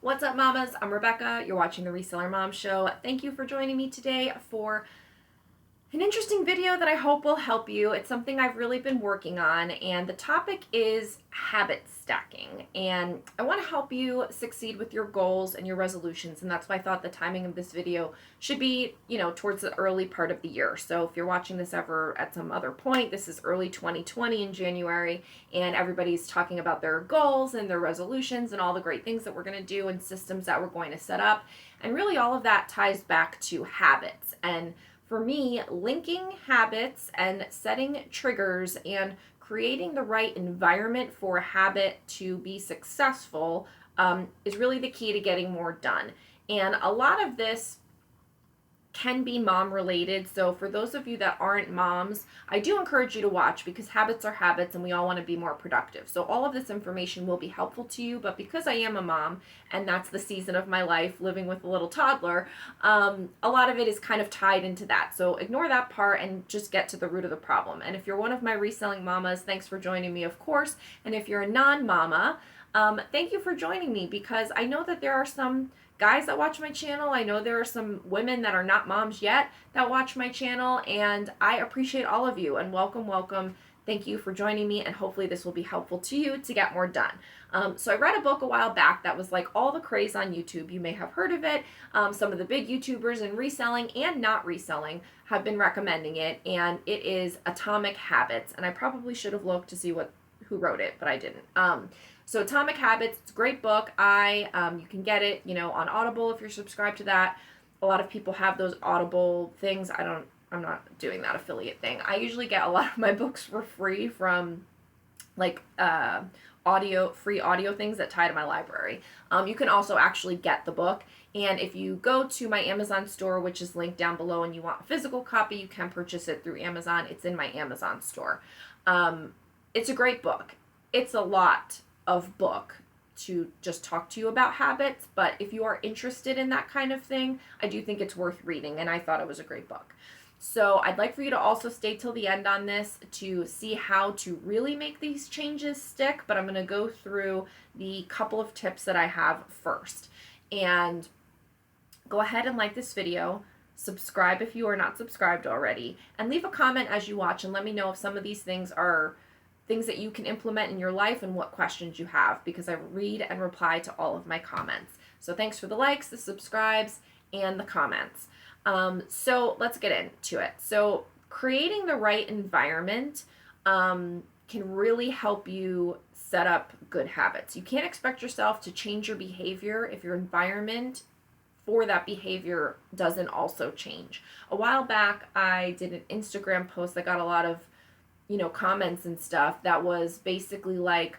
What's up, mamas? I'm Rebecca. You're watching the Reseller Mom Show. Thank you for joining me today for an interesting video that I hope will help you. It's something I've really been working on, and the topic is habit stacking. And I want to help you succeed with your goals and your resolutions, and that's why I thought the timing of this video should be, towards the early part of the year. So if you're watching this ever at some other point, this is early 2020 in January, and everybody's talking about their goals and their resolutions and all the great things that we're going to do and systems that we're going to set up. And really all of that ties back to habits. And for me, linking habits and setting triggers and creating the right environment for a habit to be successful is really the key to getting more done. And a lot of this can be mom related. So for those of you that aren't moms, I do encourage you to watch because habits are habits and we all want to be more productive. So all of this information will be helpful to you, but because I am a mom and that's the season of my life, living with a little toddler, a lot of it is kind of tied into that. So ignore that part and just get to the root of the problem. And if you're one of my reselling mamas, thanks for joining me, of course. And if you're a non-mama, thank you for joining me because I know that there are some guys that watch my channel. I know there are some women that are not moms yet that watch my channel, and I appreciate all of you, and welcome. Thank you for joining me, and hopefully this will be helpful to you to get more done. So I read a book a while back that was like all the craze on YouTube. You may have heard of it. Some of the big YouTubers in reselling and not reselling have been recommending it, and it is Atomic Habits, and I probably should have looked to see who wrote it, but I didn't. So Atomic Habits, it's a great book. You can get it, on Audible if you're subscribed to that. A lot of people have those Audible things. I'm not doing that affiliate thing. I usually get a lot of my books for free from free audio things that tie to my library. You can also actually get the book. And if you go to my Amazon store, which is linked down below, and you want a physical copy, you can purchase it through Amazon. It's in my Amazon store. It's a great book. It's a lot of book to just talk to you about habits, but if you are interested in that kind of thing, I do think it's worth reading, and I thought it was a great book. So I'd like for you to also stay till the end on this to see how to really make these changes stick, but I'm going to go through the couple of tips that I have first. And go ahead and like this video, subscribe if you are not subscribed already, and leave a comment as you watch and let me know if some of these things are things that you can implement in your life and what questions you have, because I read and reply to all of my comments. So thanks for the likes, the subscribes, and the comments. So let's get into it. So creating the right environment can really help you set up good habits. You can't expect yourself to change your behavior if your environment for that behavior doesn't also change. A while back, I did an Instagram post that got a lot of comments and stuff that was basically like,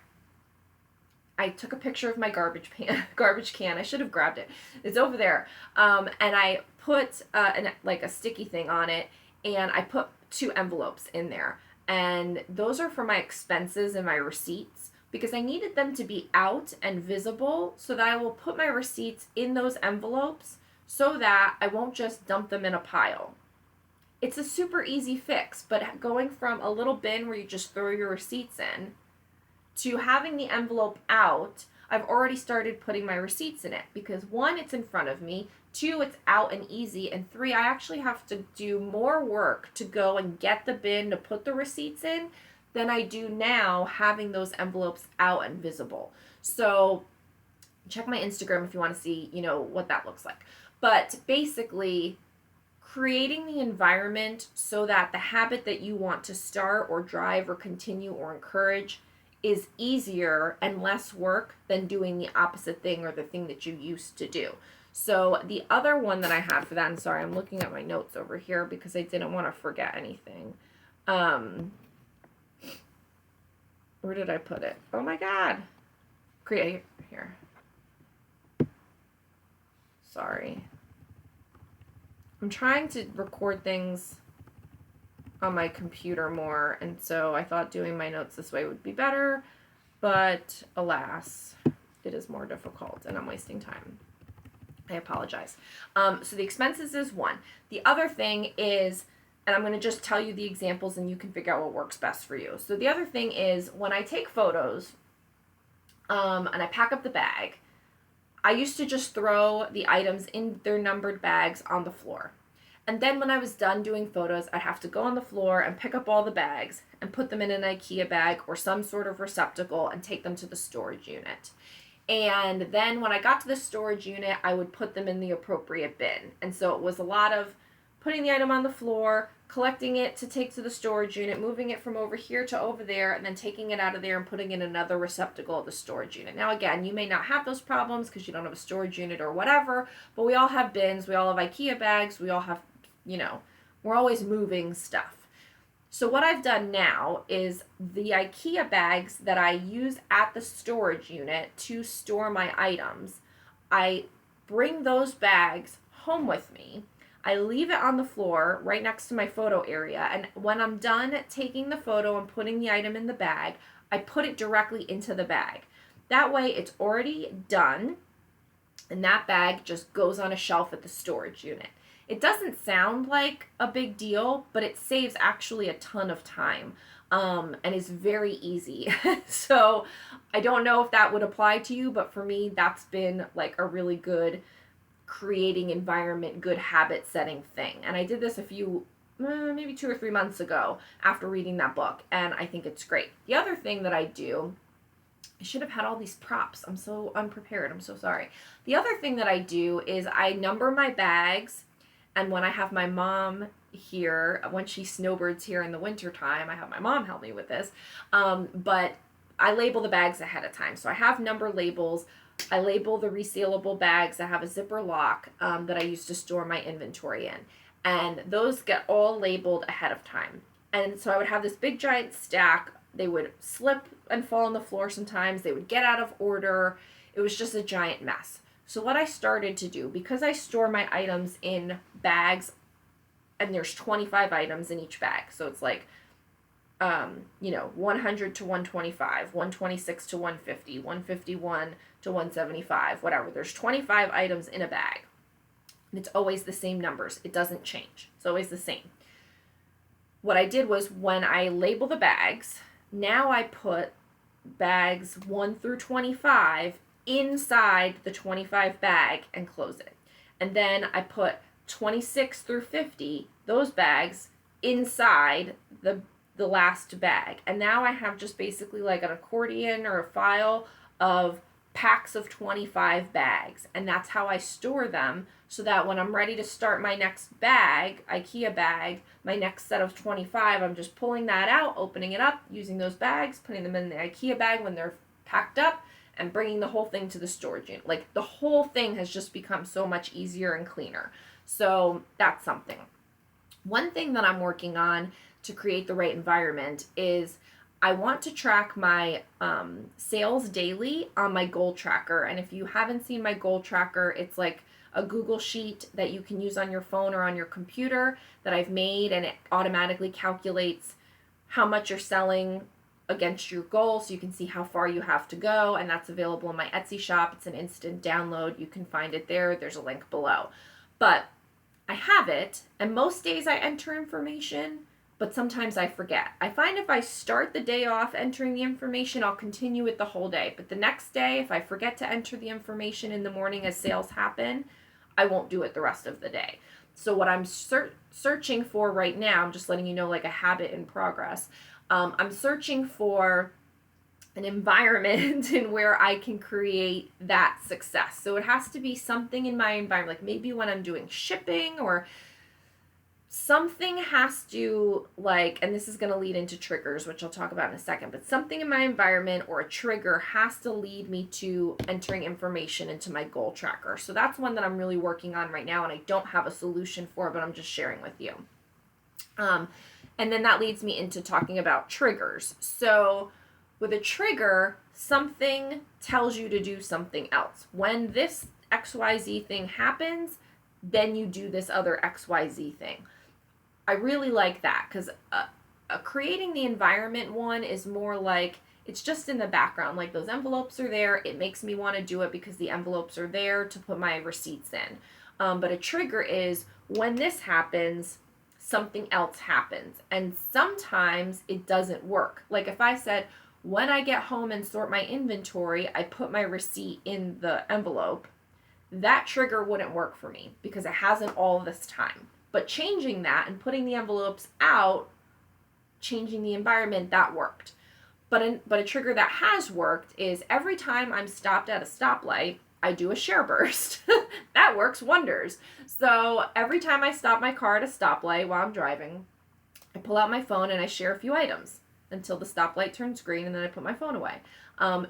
I took a picture of my garbage can. I should have grabbed it. It's over there. And I put a sticky thing on it, and I put 2 envelopes in there. And those are for my expenses and my receipts because I needed them to be out and visible so that I will put my receipts in those envelopes so that I won't just dump them in a pile. It's a super easy fix, but going from a little bin where you just throw your receipts in to having the envelope out, I've already started putting my receipts in it because 1, it's in front of me, 2, it's out and easy, and 3, I actually have to do more work to go and get the bin to put the receipts in than I do now having those envelopes out and visible. So check my Instagram if you want to see, what that looks like. But basically, creating the environment so that the habit that you want to start or drive or continue or encourage is easier and less work than doing the opposite thing or the thing that you used to do. So the other one that I had for that, and sorry, I'm looking at my notes over here because I didn't want to forget anything. Where did I put it? Oh my God. Create here. Sorry. I'm trying to record things on my computer more, and so I thought doing my notes this way would be better, but alas, it is more difficult, and I'm wasting time. I apologize. So the expenses is 1. The other thing is, and I'm going to just tell you the examples, and you can figure out what works best for you. So the other thing is, when I take photos, and I pack up the bag, I used to just throw the items in their numbered bags on the floor. And then when I was done doing photos, I'd have to go on the floor and pick up all the bags and put them in an IKEA bag or some sort of receptacle and take them to the storage unit. And then when I got to the storage unit, I would put them in the appropriate bin. And so it was a lot of putting the item on the floor, collecting it to take to the storage unit, moving it from over here to over there, and then taking it out of there and putting it in another receptacle of the storage unit. Now, again, you may not have those problems because you don't have a storage unit or whatever, but we all have bins, we all have IKEA bags, we all have, we're always moving stuff. So what I've done now is the IKEA bags that I use at the storage unit to store my items, I bring those bags home with me. I leave it on the floor right next to my photo area, and when I'm done taking the photo and putting the item in the bag, I put it directly into the bag. That way it's already done, and that bag just goes on a shelf at the storage unit. It doesn't sound like a big deal, but it saves actually a ton of time, and is very easy. So I don't know if that would apply to you, but for me, that's been like a really good creating environment, good habit setting thing. And I did this a few, maybe 2 or 3 months ago after reading that book, and I think it's great. The other thing that I do, I should have had all these props. I'm so unprepared. I'm so sorry. The other thing that I do is I number my bags. And when I have my mom here, when she snowbirds here in the wintertime, I have my mom help me with this. But I label the bags ahead of time. So I have number labels. I label the resealable bags. I have a zipper lock that I use to store my inventory in. And those get all labeled ahead of time. And so I would have this big giant stack. They would slip and fall on the floor sometimes. They would get out of order. It was just a giant mess. So what I started to do, because I store my items in bags, and there's 25 items in each bag, so it's like, 100 to 125, 126 to 150, 151 to 175, whatever. There's 25 items in a bag. And it's always the same numbers. It doesn't change. It's always the same. What I did was when I label the bags, now I put bags 1 through 25 inside the 25 bag and close it. And then I put 26 through 50, those bags, inside the last bag. And now I have just basically like an accordion or a file of packs of 25 bags. And that's how I store them, so that when I'm ready to start my next bag, IKEA bag, my next set of 25, I'm just pulling that out, opening it up, using those bags, putting them in the IKEA bag when they're packed up, and bringing the whole thing to the storage unit. Like, the whole thing has just become so much easier and cleaner. So that's something. One thing that I'm working on to create the right environment is I want to track my sales daily on my goal tracker. And if you haven't seen my goal tracker, it's like a Google sheet that you can use on your phone or on your computer that I've made, and it automatically calculates how much you're selling against your goal, so you can see how far you have to go, and that's available in my Etsy shop. It's an instant download. You can find it there. There's a link below. But I have it, and most days I enter information, but sometimes I forget. I find if I start the day off entering the information, I'll continue it the whole day. But the next day, if I forget to enter the information in the morning as sales happen, I won't do it the rest of the day. So what I'm searching for right now, I'm just letting you know, like a habit in progress, I'm searching for an environment in where I can create that success. So it has to be something in my environment, like maybe when I'm doing shipping, or something has to, like, and this is going to lead into triggers, which I'll talk about in a second, but something in my environment or a trigger has to lead me to entering information into my goal tracker. So that's one that I'm really working on right now, and I don't have a solution for, but I'm just sharing with you. And then that leads me into talking about triggers. So with a trigger, something tells you to do something else. When this XYZ thing happens, then you do this other XYZ thing. I really like that, because creating the environment one is more like, it's just in the background. Like, those envelopes are there. It makes me want to do it because the envelopes are there to put my receipts in. But a trigger is when this happens, something else happens. And sometimes it doesn't work. Like if I said, When I get home and sort my inventory, I put my receipt in the envelope. That trigger wouldn't work for me because it hasn't all this time. But changing that and putting the envelopes out, changing the environment, that worked. But a trigger that has worked is every time I'm stopped at a stoplight, I do a share burst. That works wonders. So every time I stop my car at a stoplight while I'm driving, I pull out my phone and I share a few items until the stoplight turns green, and then I put my phone away.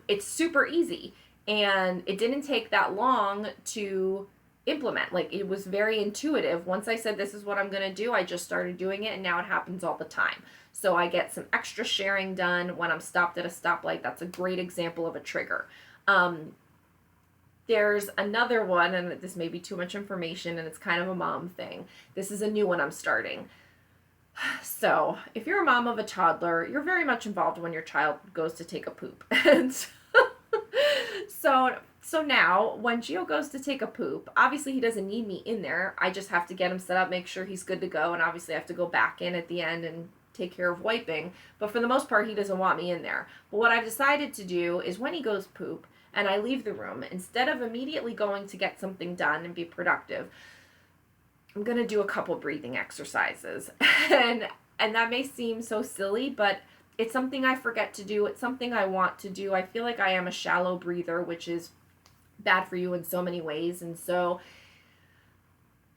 It's super easy, and it didn't take that long to implement. Like, it was very intuitive. Once I said this is what I'm going to do, I just started doing it, and now it happens all the time. So I get some extra sharing done when I'm stopped at a stoplight. That's a great example of a trigger. There's another one, and this may be too much information, and it's kind of a mom thing. This is a new one I'm starting. So, if you're a mom of a toddler, you're very much involved when your child goes to take a poop. And so now, when Gio goes to take a poop, obviously he doesn't need me in there. I just have to get him set up, make sure he's good to go, and obviously I have to go back in at the end and take care of wiping. But for the most part, he doesn't want me in there. But what I've decided to do is when he goes poop and I leave the room, instead of immediately going to get something done and be productive, I'm going to do a couple breathing exercises. And that may seem so silly, but it's something I forget to do. It's something I want to do. I feel like I am a shallow breather, which is bad for you in so many ways. And so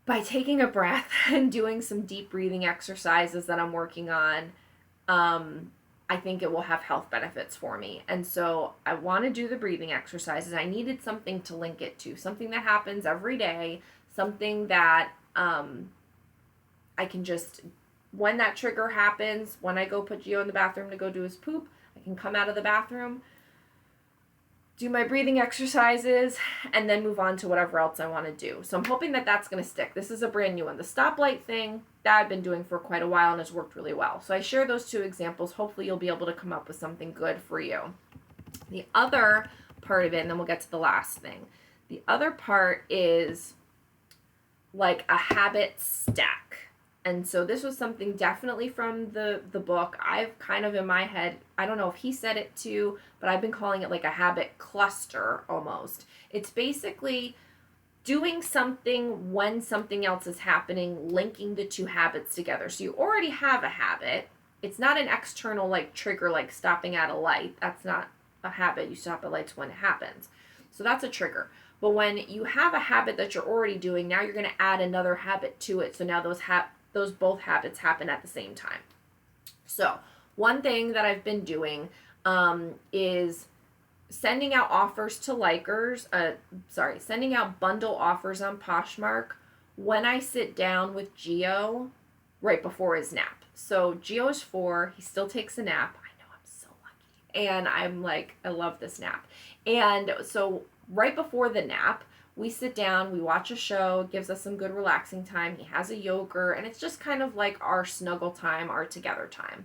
by taking a breath and doing some deep breathing exercises that I'm working on, I think it will have health benefits for me. And so I want to do the breathing exercises. I needed something to link it to, something that happens every day, something that I can just, when that trigger happens, when I go put Gio in the bathroom to go do his poop, I can come out of the bathroom, do my breathing exercises, and then move on to whatever else I want to do. So I'm hoping that that's going to stick. This is a brand new one. The stoplight thing, that I've been doing for quite a while and has worked really well. So I share those two examples. Hopefully you'll be able to come up with something good for you. The other part of it, and then we'll get to the last thing. The other part is like a habit stack. And so this was something definitely from the book. I've kind of in my head, I don't know if he said it too, but I've been calling it like a habit cluster almost. It's basically doing something when something else is happening, linking the two habits together. So you already have a habit. It's not an external like trigger like stopping at a light. That's not a habit. You stop at lights when it happens. So that's a trigger. But when you have a habit that you're already doing, now you're going to add another habit to it. So now those both habits happen at the same time. So one thing that I've been doing is sending out offers to likers, sending out bundle offers on Poshmark when I sit down with Gio right before his nap. So Gio is 4, he still takes a nap. I know, I'm so lucky. And I'm like, I love this nap. And so right before the nap, we sit down, we watch a show, it gives us some good relaxing time. He has a yogurt, and it's just kind of like our snuggle time, our together time.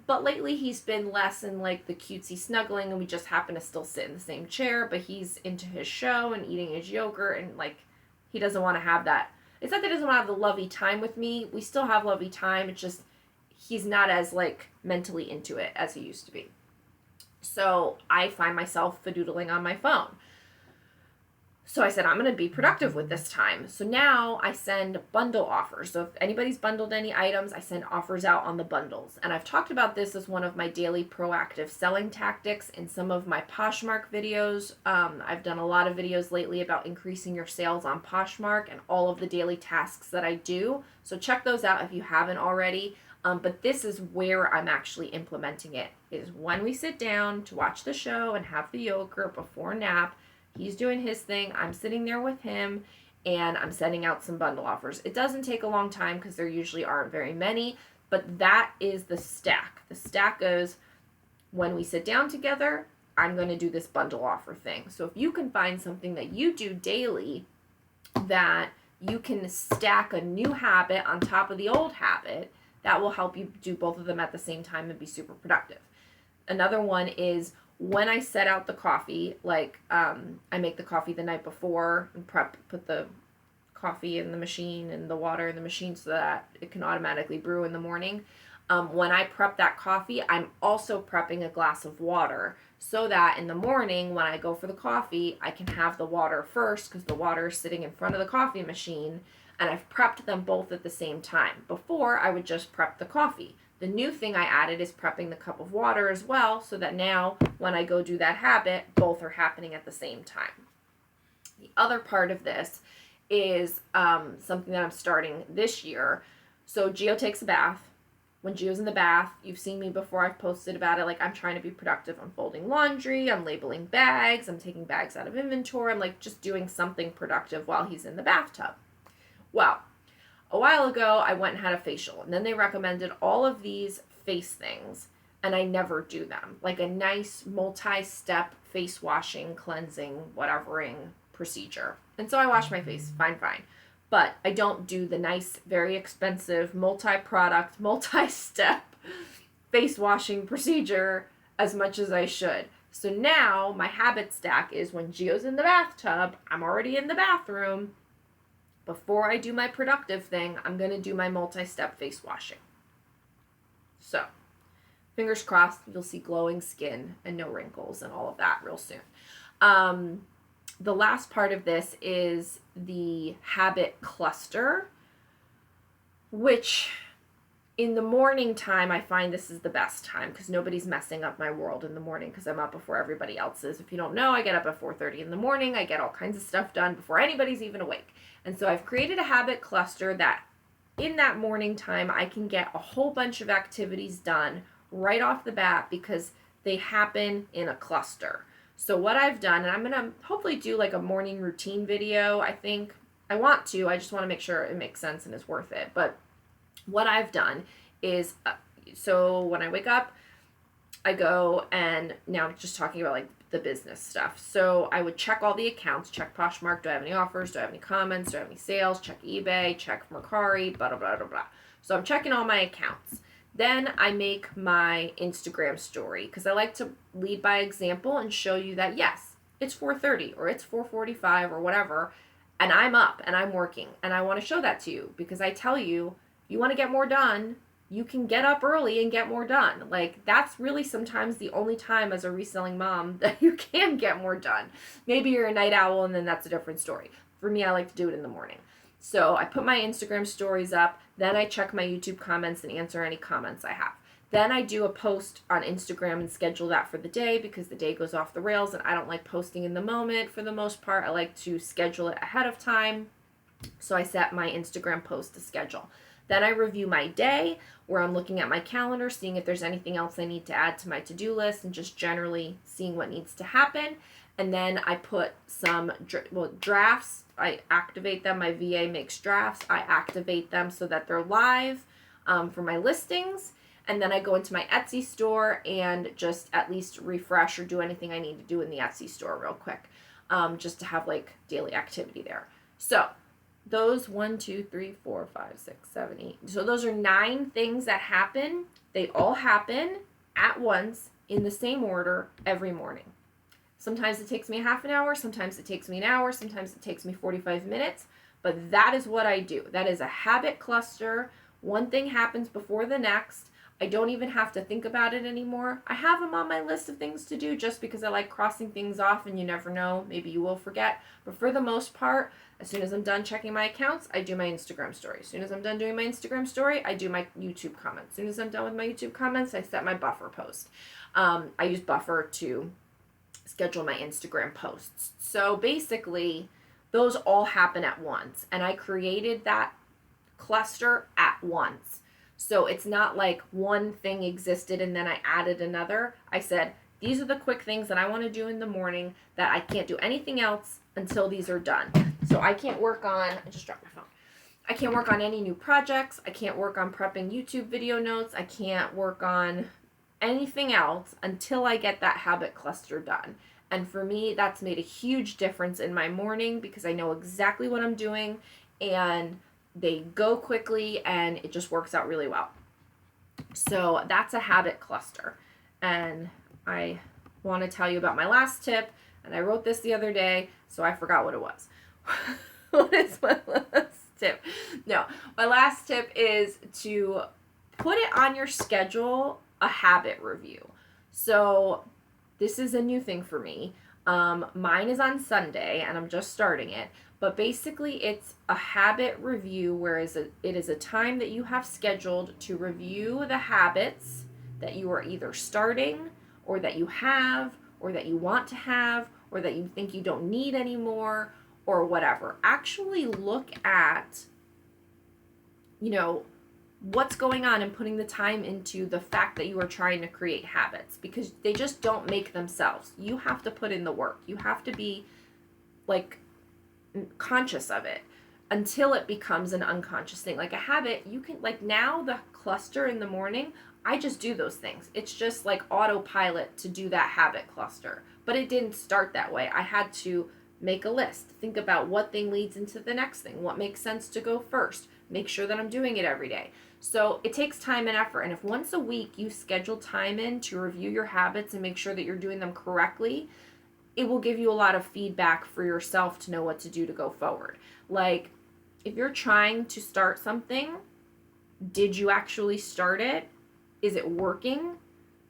But lately he's been less in like the cutesy snuggling, and we just happen to still sit in the same chair, but he's into his show and eating his yogurt, and like he doesn't want to have that. It's not that he doesn't want to have the lovey time with me. We still have lovey time. It's just he's not as like mentally into it as he used to be. So I find myself fadoodling on my phone. So I said, I'm going to be productive with this time. So now I send bundle offers. So if anybody's bundled any items, I send offers out on the bundles. And I've talked about this as one of my daily proactive selling tactics in some of my Poshmark videos. I've done a lot of videos lately about increasing your sales on Poshmark and all of the daily tasks that I do. So check those out if you haven't already. But this is where I'm actually implementing it, is when we sit down to watch the show and have the yogurt before nap. He's doing his thing, I'm sitting there with him, and I'm sending out some bundle offers. It doesn't take a long time because there usually aren't very many, but that is the stack. The stack goes, when we sit down together, I'm going to do this bundle offer thing. So if you can find something that you do daily that you can stack a new habit on top of the old habit, that will help you do both of them at the same time and be super productive. Another one is when I set out the coffee, like I make the coffee the night before and put the coffee in the machine and the water in the machine so that it can automatically brew in the morning. When I prep that coffee, I'm also prepping a glass of water so that in the morning when I go for the coffee, I can have the water first because the water is sitting in front of the coffee machine, and I've prepped them both at the same time. Before, I would just prep the coffee. The new thing I added is prepping the cup of water as well, so that now when I go do that habit, both are happening at the same time. The other part of this is something that I'm starting this year. So Gio takes a bath. When Gio's in the bath, you've seen me before, I've posted about it, like I'm trying to be productive. I'm folding laundry, I'm labeling bags, I'm taking bags out of inventory, I'm like just doing something productive while he's in the bathtub. Well, a while ago, I went and had a facial, and then they recommended all of these face things, and I never do them. Like a nice multi-step face washing, cleansing, whatevering procedure. And so I wash my face, fine. But I don't do the nice, very expensive, multi-product, multi-step face washing procedure as much as I should. So now my habit stack is when Gio's in the bathtub, I'm already in the bathroom. Before I do my productive thing, I'm going to do my multi-step face washing. So, fingers crossed, you'll see glowing skin and no wrinkles and all of that real soon. The last part of this is the habit cluster, which in the morning time, I find this is the best time because nobody's messing up my world in the morning because I'm up before everybody else is. If you don't know, I get up at 4:30 in the morning. I get all kinds of stuff done before anybody's even awake. And so I've created a habit cluster that in that morning time, I can get a whole bunch of activities done right off the bat because they happen in a cluster. So what I've done, and I'm going to hopefully do like a morning routine video, I think. I want to, I just want to make sure it makes sense and is worth it. But what I've done is, so when I wake up, I go and now I'm just talking about like the business stuff. So I would check all the accounts, check Poshmark, do I have any offers, do I have any comments, do I have any sales, check eBay, check Mercari, blah, blah, blah, blah, blah. So I'm checking all my accounts. Then I make my Instagram story because I like to lead by example and show you that, yes, it's 4:30 or it's 4:45 or whatever, and I'm up and I'm working. And I want to show that to you because I tell you, if you want to get more done, you can get up early and get more done. Like, that's really sometimes the only time as a reselling mom that you can get more done. Maybe you're a night owl and then that's a different story. For me, I like to do it in the morning. So I put my Instagram stories up, then I check my YouTube comments and answer any comments I have. Then I do a post on Instagram and schedule that for the day because the day goes off the rails and I don't like posting in the moment for the most part. I like to schedule it ahead of time. So I set my Instagram post to schedule. Then I review my day where I'm looking at my calendar, seeing if there's anything else I need to add to my to-do list and just generally seeing what needs to happen. And then I put some drafts. I activate them. My VA makes drafts. I activate them so that they're live for my listings. And then I go into my Etsy store and just at least refresh or do anything I need to do in the Etsy store real quick, just to have like daily activity there. So those 1, 2, 3, 4, 5, 6, 7, 8. So those are 9 things that happen. They all happen at once in the same order every morning. Sometimes it takes me a half an hour, sometimes it takes me an hour, sometimes it takes me 45 minutes, but that is what I do. That is a habit cluster. One thing happens before the next. I don't even have to think about it anymore. I have them on my list of things to do just because I like crossing things off and you never know, maybe you will forget. But for the most part, as soon as I'm done checking my accounts, I do my Instagram story. As soon as I'm done doing my Instagram story, I do my YouTube comments. As soon as I'm done with my YouTube comments, I set my buffer post. I use Buffer to schedule my Instagram posts. So basically, those all happen at once. And I created that cluster at once. So it's not like one thing existed and then I added another. I said, these are the quick things that I want to do in the morning that I can't do anything else until these are done. So I can't work on, I just dropped my phone. I can't work on any new projects. I can't work on prepping YouTube video notes. I can't work on anything else until I get that habit cluster done. And for me, that's made a huge difference in my morning because I know exactly what I'm doing and they go quickly and it just works out really well. So that's a habit cluster. And I want to tell you about my last tip. And I wrote this the other day, so I forgot what it was. What is my last tip? No, my last tip is to put it on your schedule, a habit review. So this is a new thing for me. Mine is on Sunday, and I'm just starting it. But basically, it's a habit review, whereas it is a time that you have scheduled to review the habits that you are either starting, or that you have, or that you want to have, or that you think you don't need anymore, or whatever. Actually look at, what's going on and putting the time into the fact that you are trying to create habits, because they just don't make themselves. You have to put in the work. You have to be conscious of it until it becomes an unconscious thing. Like a habit, you can, now the cluster in the morning, I just do those things. It's just like autopilot to do that habit cluster. But it didn't start that way. I had to make a list, think about what thing leads into the next thing, what makes sense to go first, make sure that I'm doing it every day. So it takes time and effort. And if once a week you schedule time in to review your habits and make sure that you're doing them correctly, it will give you a lot of feedback for yourself to know what to do to go forward. Like, if you're trying to start something, did you actually start it? Is it working?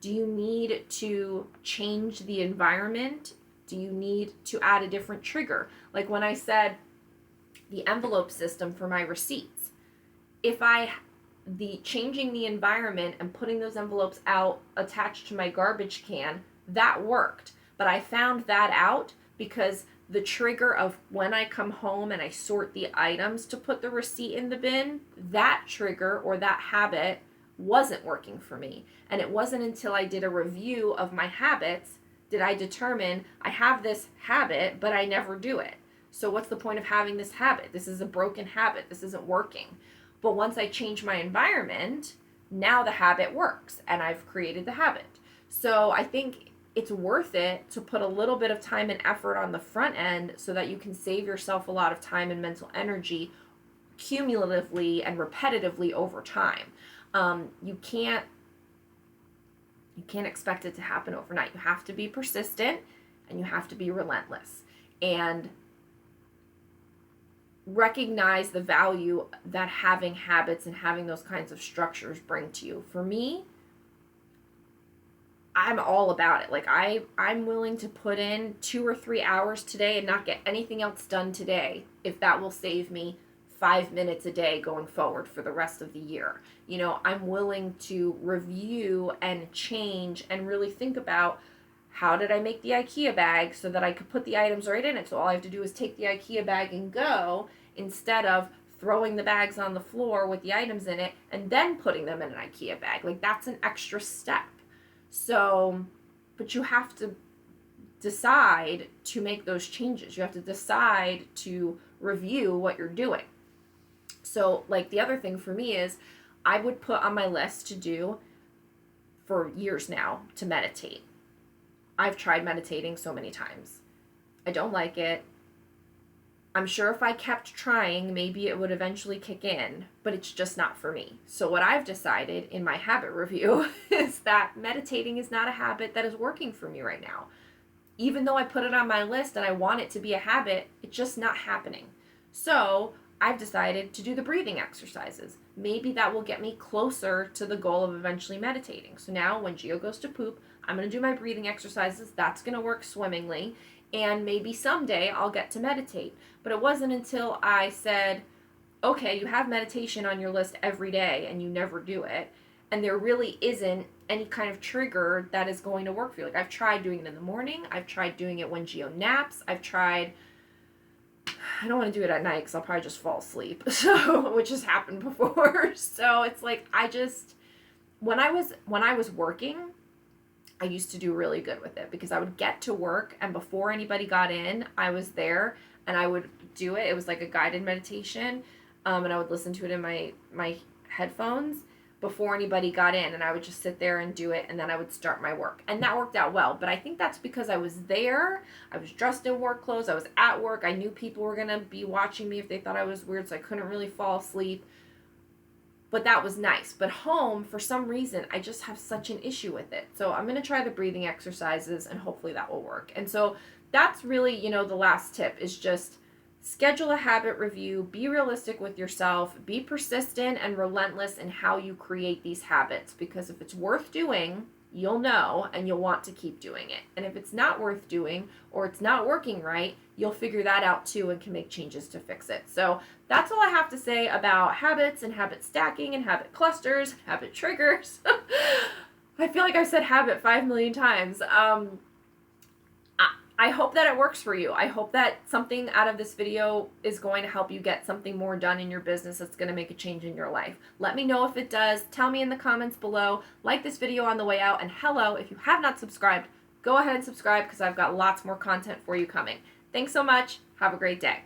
Do you need to change the environment? Do you need to add a different trigger? Like when I said the envelope system for my receipts, the changing the environment and putting those envelopes out attached to my garbage can, that worked. But I found that out because the trigger of when I come home and I sort the items to put the receipt in the bin, that trigger or that habit wasn't working for me. And it wasn't until I did a review of my habits did I determine I have this habit, but I never do it. So what's the point of having this habit? This is a broken habit. This isn't working. But once I change my environment, now the habit works and I've created the habit. So I think it's worth it to put a little bit of time and effort on the front end so that you can save yourself a lot of time and mental energy cumulatively and repetitively over time. You can't expect it to happen overnight. You have to be persistent and you have to be relentless and recognize the value that having habits and having those kinds of structures bring to you. For me, I'm all about it. Like I'm willing to put in 2 or 3 hours today and not get anything else done today if that will save me 5 minutes a day going forward for the rest of the year. I'm willing to review and change and really think about, how did I make the IKEA bag so that I could put the items right in it? So all I have to do is take the IKEA bag and go, instead of throwing the bags on the floor with the items in it and then putting them in an IKEA bag. Like, that's an extra step. So, but you have to decide to make those changes. You have to decide to review what you're doing. So, like, the other thing for me is I would put on my list to do for years now to meditate. I've tried meditating so many times. I don't like it. I'm sure if I kept trying, maybe it would eventually kick in, but it's just not for me. So what I've decided in my habit review is that meditating is not a habit that is working for me right now. Even though I put it on my list and I want it to be a habit, it's just not happening. So I've decided to do the breathing exercises. Maybe that will get me closer to the goal of eventually meditating. So now when Gio goes to poop, I'm going to do my breathing exercises. That's going to work swimmingly. And maybe someday I'll get to meditate. But it wasn't until I said, okay, you have meditation on your list every day and you never do it, and there really isn't any kind of trigger that is going to work for you. Like, I've tried doing it in the morning. I've tried doing it when Gio naps. I don't want to do it at night because I'll probably just fall asleep, so, which has happened before. So it's like, when I was working, I used to do really good with it because I would get to work and before anybody got in, I was there and I would do it. It was like a guided meditation, and I would listen to it in my headphones before anybody got in, and I would just sit there and do it, and then I would start my work. And that worked out well, but I think that's because I was there, I was dressed in work clothes, I was at work, I knew people were going to be watching me if they thought I was weird, so I couldn't really fall asleep. But that was nice. But home, for some reason, I just have such an issue with it. So I'm going to try the breathing exercises, and hopefully that will work. And so that's really, the last tip is just schedule a habit review, be realistic with yourself, be persistent and relentless in how you create these habits, because if it's worth doing, you'll know and you'll want to keep doing it. And if it's not worth doing or it's not working right, you'll figure that out too and can make changes to fix it. So that's all I have to say about habits and habit stacking and habit clusters, habit triggers. I feel like I've said habit 5 million times. I hope that it works for you. I hope that something out of this video is going to help you get something more done in your business that's going to make a change in your life. Let me know if it does. Tell me in the comments below. Like this video on the way out. And hello, if you have not subscribed, go ahead and subscribe because I've got lots more content for you coming. Thanks so much. Have a great day.